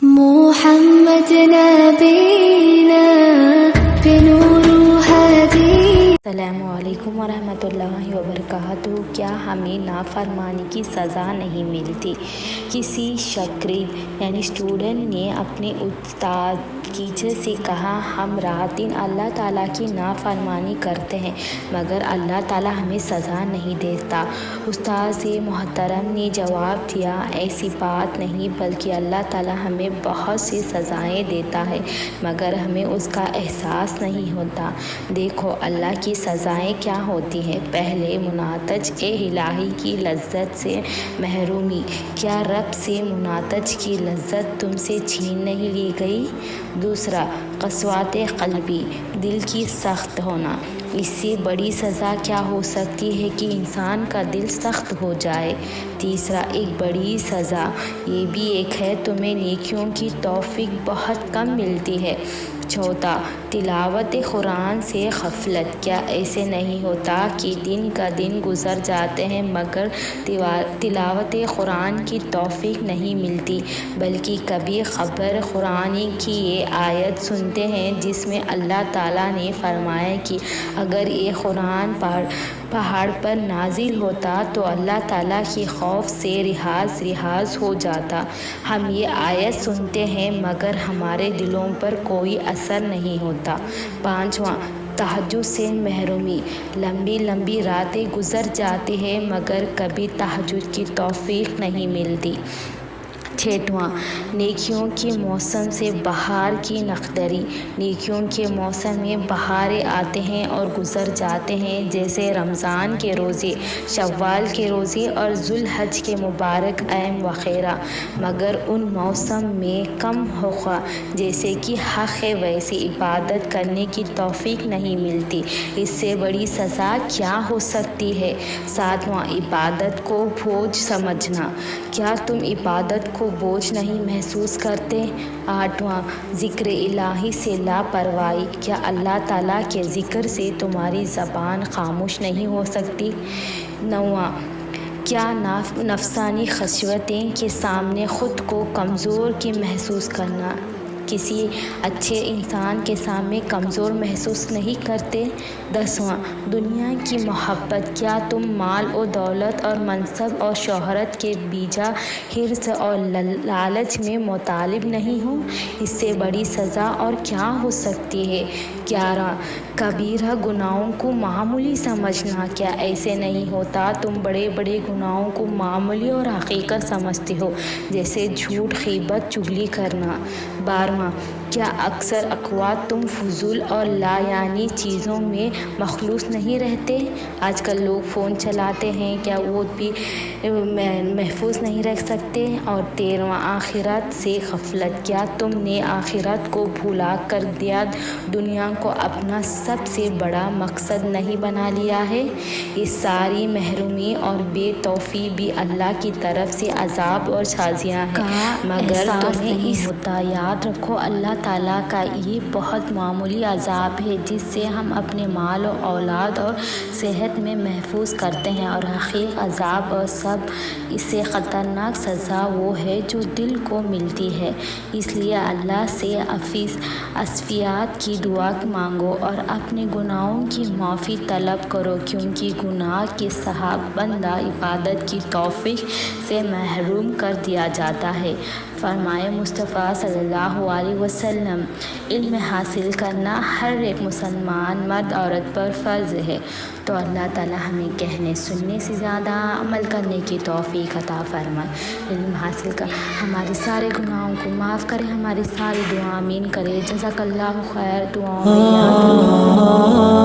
محمد نبینا بنور ہدی۔ السلام علیکم ورحمۃ اللہ وبرکاتہ۔ کیا ہمیں نافرمانی کی سزا نہیں ملتی؟ کسی شاگرد یعنی اسٹوڈنٹ نے اپنے استاد ٹیچر سے کہا، ہم رات دن اللہ تعالیٰ کی نافرمانی کرتے ہیں مگر اللہ تعالیٰ ہمیں سزا نہیں دیتا۔ استاد محترم نے جواب دیا، ایسی بات نہیں، بلکہ اللہ تعالیٰ ہمیں بہت سی سزائیں دیتا ہے مگر ہمیں اس کا احساس نہیں ہوتا۔ دیکھو اللہ کی سزائیں کیا ہوتی ہیں۔ پہلے مناطج الہی کی لذت سے محرومی۔ کیا رب سے مناطج کی لذت تم سے چھین نہیں لی گئی؟ دوسرا، قسوت قلبی، دل کی سخت ہونا۔ اس سے بڑی سزا کیا ہو سکتی ہے کہ انسان کا دل سخت ہو جائے؟ تیسرا، ایک بڑی سزا یہ بھی ایک ہے، تمہیں نیکیوں کی توفیق بہت کم ملتی ہے۔ چوتھا، تلاوت قرآن سے غفلت۔ کیا ایسے نہیں ہوتا کہ دن کا دن گزر جاتے ہیں مگر تلاوت قرآن کی توفیق نہیں ملتی، بلکہ کبھی خبر قرآن کی یہ آیت سنتے ہیں جس میں اللہ تعالیٰ نے فرمایا کہ اگر یہ قرآن پہاڑ پر نازل ہوتا تو اللہ تعالیٰ کے خوف سے رہاز ہو جاتا۔ ہم یہ آیت سنتے ہیں مگر ہمارے دلوں پر کوئی اثر نہیں ہوتا۔ پانچواں، تہجد سے محرومی۔ لمبی لمبی راتیں گزر جاتی ہیں مگر کبھی تہجد کی توفیق نہیں ملتی۔ چھٹواں، نیکیوں کے موسم سے بہار کی نقدری۔ نیکیوں کے موسم میں بہاریں آتے ہیں اور گزر جاتے ہیں، جیسے رمضان کے روزے، شوال کے روزے اور ذوالحج کے مبارک ایام وغیرہ، مگر ان موسم میں کم ہوگا جیسے کہ حق ہے ویسے عبادت کرنے کی توفیق نہیں ملتی۔ اس سے بڑی سزا کیا ہو سکتی ہے؟ ساتواں، عبادت کو بوجھ سمجھنا۔ کیا تم عبادت کو بوجھ نہیں محسوس کرتے؟ آٹھواں، ذکر الہی سے لاپرواہی۔ کیا اللہ تعالیٰ کے ذکر سے تمہاری زبان خاموش نہیں ہو سکتی؟ نواں، کیا نفسانی خواہشیں کے سامنے خود کو کمزور کی محسوس کرنا۔ کسی اچھے انسان کے سامنے کمزور محسوس نہیں کرتے؟ دسواں، دنیا کی محبت۔ کیا تم مال و دولت اور منصب اور شہرت کے بیجا حرص اور لالچ میں مطالب نہیں ہو؟ اس سے بڑی سزا اور کیا ہو سکتی ہے؟ 11، کبیرہ گناہوں کو معمولی سمجھنا۔ کیا ایسے نہیں ہوتا تم بڑے بڑے گناہوں کو معمولی اور حقیقت سمجھتے ہو، جیسے جھوٹ، غیبت، چغلی کرنا؟ 12، کیا اکثر اوقات تم فضول اور لا یعنی چیزوں میں مخلوص نہیں رہتے؟ آج کل لوگ فون چلاتے ہیں، کیا وہ بھی محفوظ نہیں رکھ سکتے؟ اور 13واں، آخرت سے غفلت۔ کیا تم نے آخرت کو بھلا کر دیا، دنیا کو اپنا سب سے بڑا مقصد نہیں بنا لیا ہے؟ یہ ساری محرومی اور بے توفیقی بھی اللہ کی طرف سے عذاب اور سازیاں ہیں، مگر تمہیں اس ہوتا۔ یاد رکھو اللہ تعالیٰ کا یہ بہت معمولی عذاب ہے جس سے ہم اپنے مال و اولاد اور صحت میں محفوظ کرتے ہیں، اور حقیقی عذاب اور سب سے خطرناک سزا وہ ہے جو دل کو ملتی ہے۔ اس لیے اللہ سے عافیت کی دعا مانگو اور اپنے گناہوں کی معافی طلب کرو، کیونکہ گناہ کے سبب بندہ عبادت کی توفیق سے محروم کر دیا جاتا ہے۔ فرمائے مصطفیٰ صلی اللہ علیہ وسلم، علم حاصل کرنا ہر ایک مسلمان مرد عورت پر فرض ہے۔ تو اللہ تعالیٰ ہمیں کہنے سننے سے زیادہ عمل کرنے کی توفیق عطا فرمائے۔ علم حاصل کر ہمارے سارے گناہوں کو معاف کرے، ہماری ساری دعا آمین کرے۔ جزاک اللہ خیر۔ دعاؤں میں یاد رکھیں۔